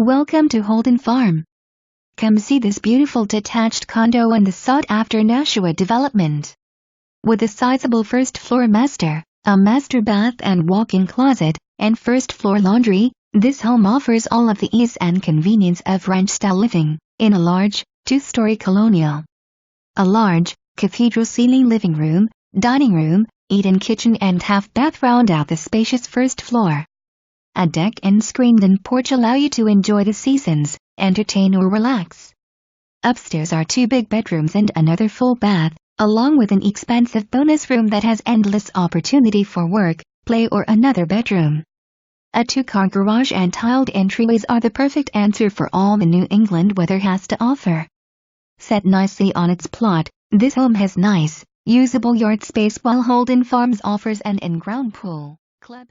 Welcome to Holden Farm. Come see this beautiful detached condo in the sought-after Nashua development. With a sizable first-floor master, a master bath and walk-in closet, and first-floor laundry, this home offers all of the ease and convenience of ranch-style living, in a large, two-story colonial. A large, cathedral-ceiling living room, dining room, eat-in kitchen and half-bath round out the spacious first floor. A deck and screened-in porch allow you to enjoy the seasons, entertain or relax. Upstairs are 2 big bedrooms and another full bath, along with an expansive bonus room that has endless opportunity for work, play or another bedroom. A 2-car garage and tiled entryways are the perfect answer for all the New England weather has to offer. Set nicely on its plot, this home has nice, usable yard space while Holden Farms offers an in-ground pool, club,